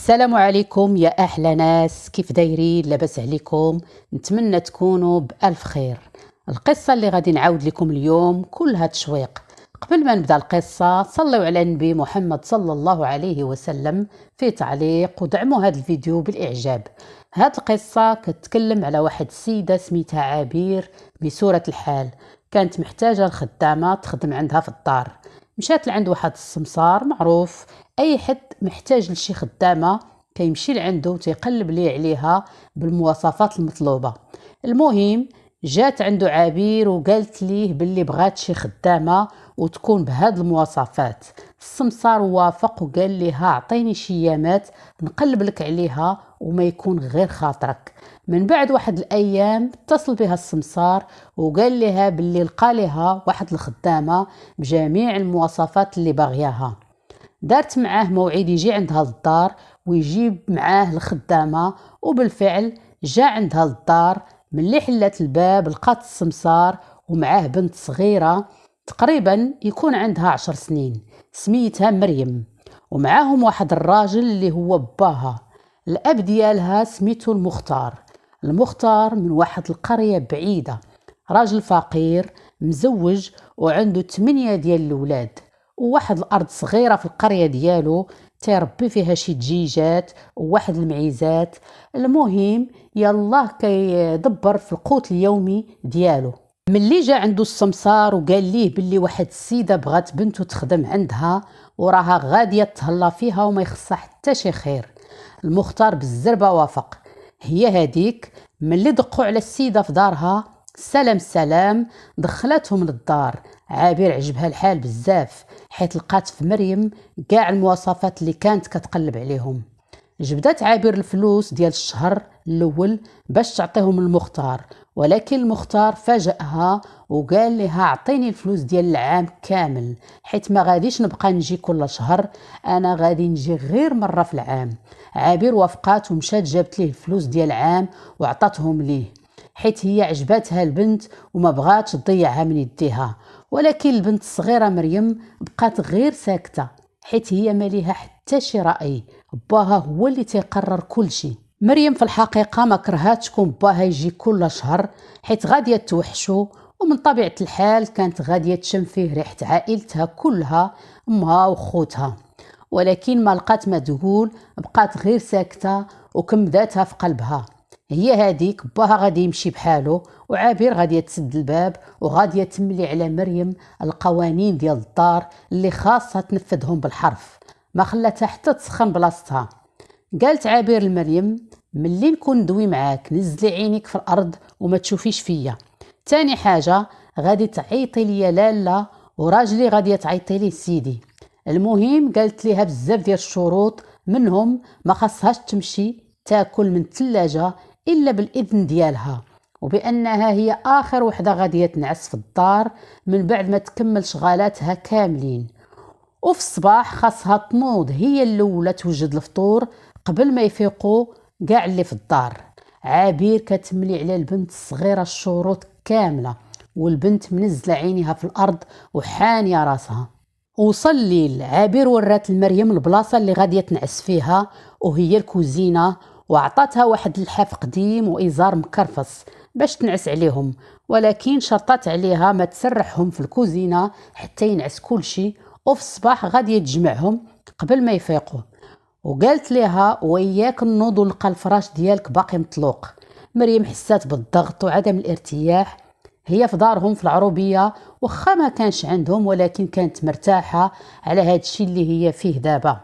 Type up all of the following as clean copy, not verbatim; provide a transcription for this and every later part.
السلام عليكم يا احلى ناس، كيف دايرين؟ لاباس عليكم؟ نتمنى تكونوا بالف خير. القصه اللي غادي نعاود لكم اليوم كلها تشويق. قبل ما نبدا القصه صلوا على النبي محمد صلى الله عليه وسلم في تعليق ودعموا هذا الفيديو بالاعجاب. هاد القصه كتكلم على واحد السيده سميتها عبير بصوره الحال. كانت محتاجه الخدامه تخدم عندها في الدار. مشات لعند واحد السمسار معروف. اي حد محتاج لشي خدامه كيمشي لعنده وتيقلب ليه عليها بالمواصفات المطلوبه. المهم جات عنده عبير وقالت ليه باللي بغات شي خدامه وتكون بهاد المواصفات. السمسار وافق وقال لها اعطيني شي ايامات نقلب لك عليها وما يكون غير خاطرك. من بعد واحد الايام اتصل بها السمسار وقال لها باللي لقى لها واحد الخدامه بجميع المواصفات اللي باغياها. دارت معاه موعد يجي عندها للدار ويجيب معاه الخدامة، وبالفعل جا عندها للدار. ملي حلات الباب لقات السمسار ومعاه بنت صغيرة تقريبا يكون عندها 10 سنين سميتها مريم، ومعاهم واحد الراجل اللي هو باها. الأب ديالها سميتو المختار من واحد القرية بعيدة، راجل فقير مزوج وعنده 8 ديال الولاد، وواحد الارض صغيره في القريه ديالو تيربي فيها شي دجيجات وواحد المعيزات. المهم يالله كيدبر في القوت اليومي ديالو. ملي جا عنده السمسار وقال ليه باللي واحد السيده بغات بنته تخدم عندها وراها غاديه تهلا فيها وما يخصها حتى شي خير، المختار بالزربه وافق. هي هذيك ملي دقوا على السيده في دارها سلام دخلتهم للدار. عابر عجبها الحال بزاف حيت لقات في مريم كاع المواصفات اللي كانت كتقلب عليهم. جبدات عابر الفلوس ديال الشهر الاول باش تعطيهم المختار، ولكن المختار فاجأها وقال لها اعطيني الفلوس ديال العام كامل حيت ما غاديش نبقى نجي كل شهر، انا غادي نجي غير مره في العام. عابر وافقات ومشات جابت ليه الفلوس ديال العام وعطاتهم ليه حيت هي عجباتها البنت وما بغاتش تضيعها من يديها. ولكن البنت الصغيرة مريم بقات غير ساكتة حيت هي ما ليها حتى شي رأي، باها هو اللي تيقرر كل شي. مريم في الحقيقة ما كرهات تكون باها يجي كل شهر حيت غادية توحشو، ومن طبيعة الحال كانت غادية تشم فيه ريحة عائلتها كلها، امها وخوتها. ولكن ما لقات ما تقول، بقات غير ساكتة وكمداتها في قلبها. هي هذيك باها غادي يمشي بحاله وعابر غادي تسد الباب وغادي تملي على مريم القوانين ديال الدار اللي خاصها تنفذهم بالحرف، ما خلاتها حتى تسخن بلاصتها. قالت عابر لمريم ملي نكون ندوي معاك نزلي عينيك في الارض وما تشوفيش فيا. تاني حاجه غادي تعيطي ليا لاله وراجلي غادي تعيطي ليه سيدي. المهم قالت ليها بزاف ديال الشروط، منهم ما خاصهاش تمشي تاكل من الثلاجه الا بالاذن ديالها، وبانها هي اخر وحده غاديه تنعس في الدار من بعد ما تكمل شغالاتها كاملين. وفي الصباح خاصها تنوض هي الاولى توجد الفطور قبل ما يفيقوا كاع اللي في الدار. عابير كتملي على البنت الصغيره الشروط كامله، والبنت منزله عينيها في الارض وحانيه راسها. وصل الليل عابر ورات لمريم البلاصه اللي غاديه تنعس فيها وهي الكوزينه، وعطاتها واحد اللحاف قديم وإزار مكرفص باش تنعس عليهم، ولكن شرطات عليها ما تسرحهم في الكوزينة حتى ينعس كل شي، وفي الصباح غادي يتجمعهم قبل ما يفيقوا. وقالت لها وياك النوض ولقى الفراش ديالك باقي مطلوق. مريم حسات بالضغط وعدم الارتياح. هي في دارهم في العروبية وخا ما كانش عندهم، ولكن كانت مرتاحة على هاد الشي اللي هي فيه دابا.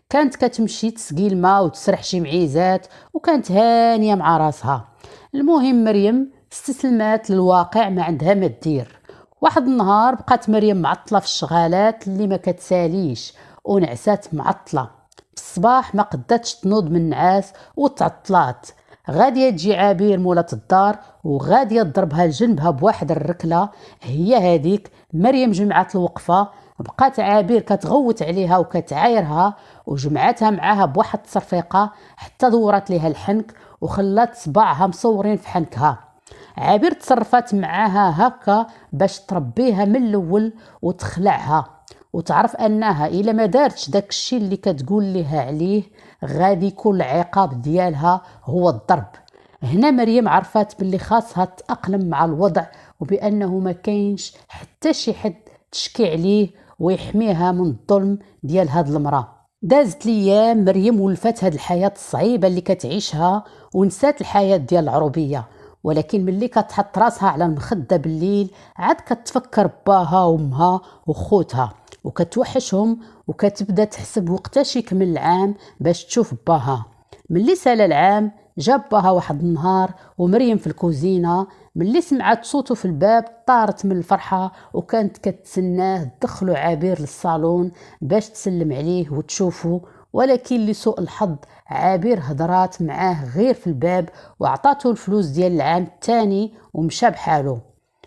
كانت كتمشي تسقي الماء وتسرح شي معيزات وكانت هانيه مع راسها. المهم مريم استسلمت للواقع، ما عندها ما دير. واحد النهار بقات مريم معطله في الشغالات اللي ما كتساليش ونعسات معطله. في الصباح ما قداتش تنوض من النعاس وتعطلات. غاديه تجي عابير مولات الدار وغاديه تضربها لجنبها بواحد الركله. هي هذيك مريم جمعت الوقفه، بقات عابير كتغوت عليها وكتعايرها وجمعتها معاها بواحد التصرفيقه حتى دورت ليها الحنك وخلات صباعها مصورين في حنكها. عابير تصرفات معاها هكا باش تربيها من الاول وتخلعها وتعرف انها الا ما دارتش داك الشيء اللي كتقول لها عليه غادي يكون العقاب ديالها هو الضرب. هنا مريم عرفت باللي خاصها تأقلم مع الوضع، وبأنه ما كاينش حتى شي حد تشكي عليه ويحميها من الظلم ديال هاد المرأة. دازت ليام، مريم ولفت هاد الحياة الصعيبة اللي كتعيشها ونسات الحياة ديال العروبية، ولكن ملي كتحط راسها على المخدة بالليل عاد كتفكر باها وامها وخوتها وكتوحشهم، وكتبدا تحسب وقتاش يكمل العام باش تشوف باها. ملي سال العام جاب باها واحد النهار ومريم في الكوزينة. ملي سمعت صوته في الباب طارت من الفرحة وكانت كتسناه دخلوا عبير للصالون باش تسلم عليه وتشوفه، ولكن لسوء الحظ عبير هضرات معاه غير في الباب وعطاته الفلوس ديال العام الثاني ومشى بحاله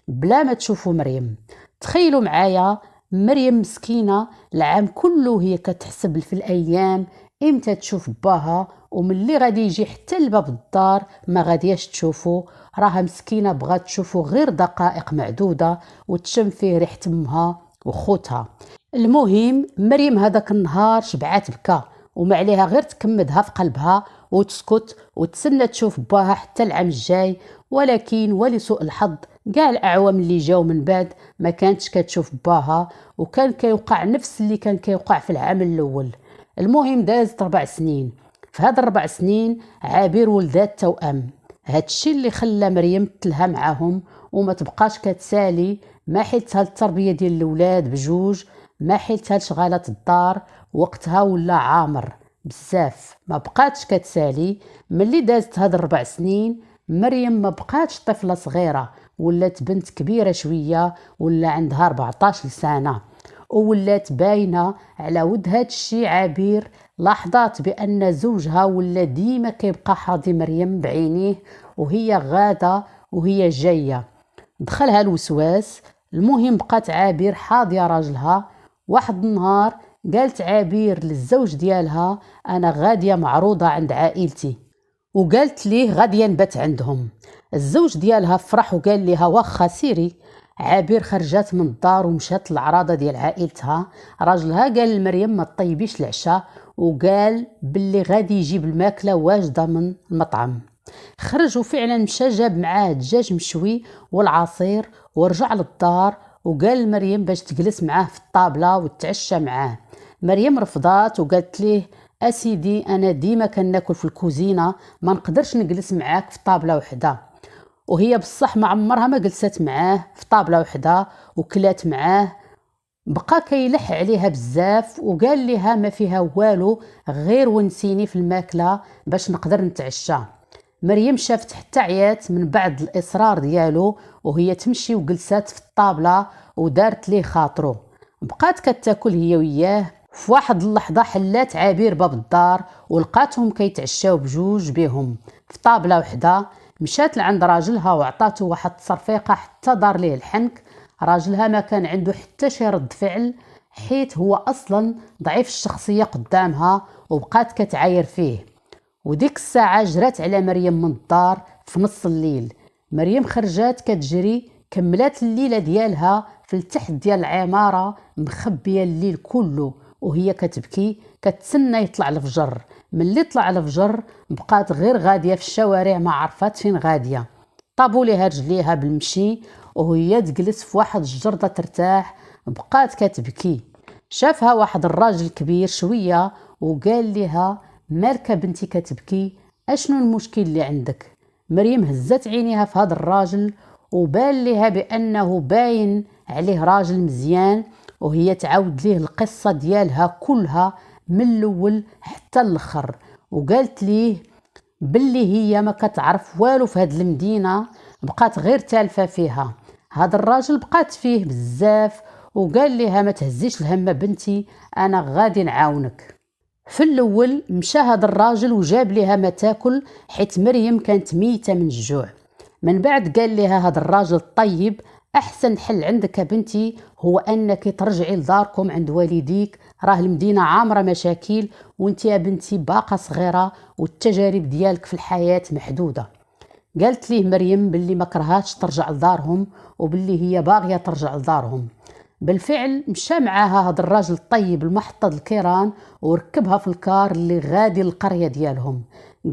بلا ما تشوفوا مريم. تخيلوا معايا، مريم مسكينة العام كله هي كتحسب في الأيام امتى تشوف باها، وملي غادي يجي حتى لباب الدار ما غادياش تشوفه. راها مسكينة بغات تشوفه غير دقائق معدودة وتشم فيه ريحة امها وخوتها. المهم مريم هذاك النهار شبعات بكا وما عليها غير تكمدها في قلبها وتسكت وتسنى تشوف باها حتى العام الجاي، ولكن ولسوء الحظ كاع الاعوام اللي جاو من بعد ما كانتش كتشوف باها، وكان كيوقع نفس اللي كان كيوقع في العام الاول. المهم دازت 4 سنين. في هاد 4 سنين عبير ولدات توأم. هادشي اللي خلى مريم تلها معاهم وما تبقاش كتسالي، ما حيلتها التربية ديال الولاد بجوج، ما حيلتها لشغالات الدار، وقتها ولا عامر بزاف ما بقاتش كتسالي. ملي دازت هاد 4 سنين مريم ما بقاتش طفلة صغيرة، ولات بنت كبيرة شوية، ولا عندها 14 سنة وولات باينة على ود هادشي. عبير لاحظات بأن زوجها ولا ديما كيبقى حاضي مريم بعينيه وهي غادة وهي جاية، دخلها الوسواس. المهم بقات عبير حاضية راجلها. واحد النهار قالت عبير للزوج ديالها أنا غادية معروضة عند عائلتي، وقالت ليه غادية نبات عندهم. الزوج ديالها فرح وقال لها واخا سيري. عبير خرجت من الدار ومشات للعراضة ديال عائلتها. راجلها قال لمريم ما تطيبيش العشاء، وقال باللي غادي يجيب الماكلة واجدة من المطعم. خرج وفعلا مشى جاب معاه دجاج مشوي والعصير ورجع للدار وقال لمريم باش تجلس معاه في الطابلة وتعشى معاه. مريم رفضات وقالت ليه أسيدي أنا ديما كناكل في الكوزينة، ما نقدرش نجلس معاك في طابلة وحدة. وهي بصح ما عمرها ما جلست معاه في طابلة وحدة وكلات معاه. بقى كيلح عليها بزاف وقال لها ما فيها والو غير ونسيني في الماكلة باش نقدر نتعشى. مريم شافت حتى عيات من بعد الإصرار ديالو وهي تمشي وجلسات في الطابلة ودارت ليه خاطرو. بقات كتاكل هي وياه. في واحد اللحظة حلات عبير باب الدار ولقاتهم كيتعشاو بجوج بهم في طابلة وحدة. مشات لعند راجلها وعطاته واحد التصرفيقة حتى دار ليه الحنك. راجلها ما كان عنده حتى شي رد فعل حيت هو أصلا ضعيف الشخصية قدامها، وبقات كتعاير فيه. وديك الساعة جرات على مريم من الدار في نص الليل. مريم خرجات كتجري، كملات الليلة ديالها في التحت ديال العمارة مخبية الليل كله وهي كتبكي كتسنى يطلع الفجر. ملي طلع الفجر بقات غير غادية في الشوارع ما عرفات فين غادية. طابوا ليها رجليها بالمشي وهي تجلس في واحد الجردة ترتاح. بقات كتبكي. شافها واحد الراجل كبير شوية وقال لها مالك بنتي كتبكي، اشنو المشكل اللي عندك؟ مريم هزت عينيها في هذا الراجل وبان لها بأنه باين عليه راجل مزيان، وهي تعاود ليه القصة ديالها كلها من الأول حتى الآخر. وقالت ليه باللي هي ما كتعرف والو في هاد المدينة، بقات غير تالفة فيها. هاد الراجل بقات فيه بزاف وقال لها ما تهزيش الهم بنتي، أنا غادي نعاونك. في الأول مشى هاد الراجل وجاب لها ما تاكل حيت مريم كانت ميتة من الجوع. من بعد قال لها هاد الراجل طيب أحسن حل عندك يا بنتي هو أنك ترجعي لداركم عند والديك، راه المدينة عامرة مشاكل وانت يا بنتي باقة صغيرة والتجارب ديالك في الحياة محدودة. قالت ليه مريم باللي ما كرهاتش ترجع لدارهم وباللي هي باغية ترجع لدارهم. بالفعل مشى معاها هاد الراجل الطيب لمحطة الكيران وركبها في الكار اللي غادي للقرية ديالهم.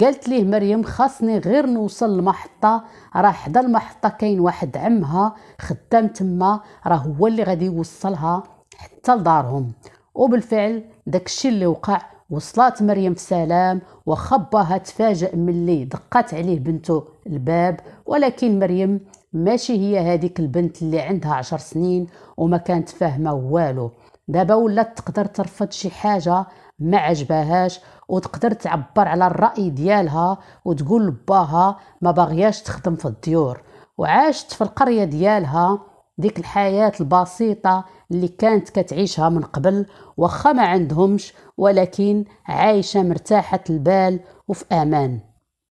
قالت ليه مريم خاصني غير نوصل للمحطة، راه حدا المحطة كاين واحد عمها خدام تما، راه هو اللي غادي يوصلها حتى لدارهم. وبالفعل داكشي اللي وقع، وصلات مريم في سلام، وخباها تفاجأ ملي دقات عليه بنته الباب، ولكن مريم ماشي هي هذيك البنت اللي عندها 10 سنين وما كانت فاهمة والو. دابا ولات تقدر ترفض شي حاجة ما عجبهاش، وتقدر تعبر على الرأي ديالها وتقول لباها ما باغياش تخدم في الديور، وعاشت في القرية ديالها ديك الحياة البسيطة اللي كانت كتعيشها من قبل، وخا ما عندهمش ولكن عايشة مرتاحة البال وفي أمان.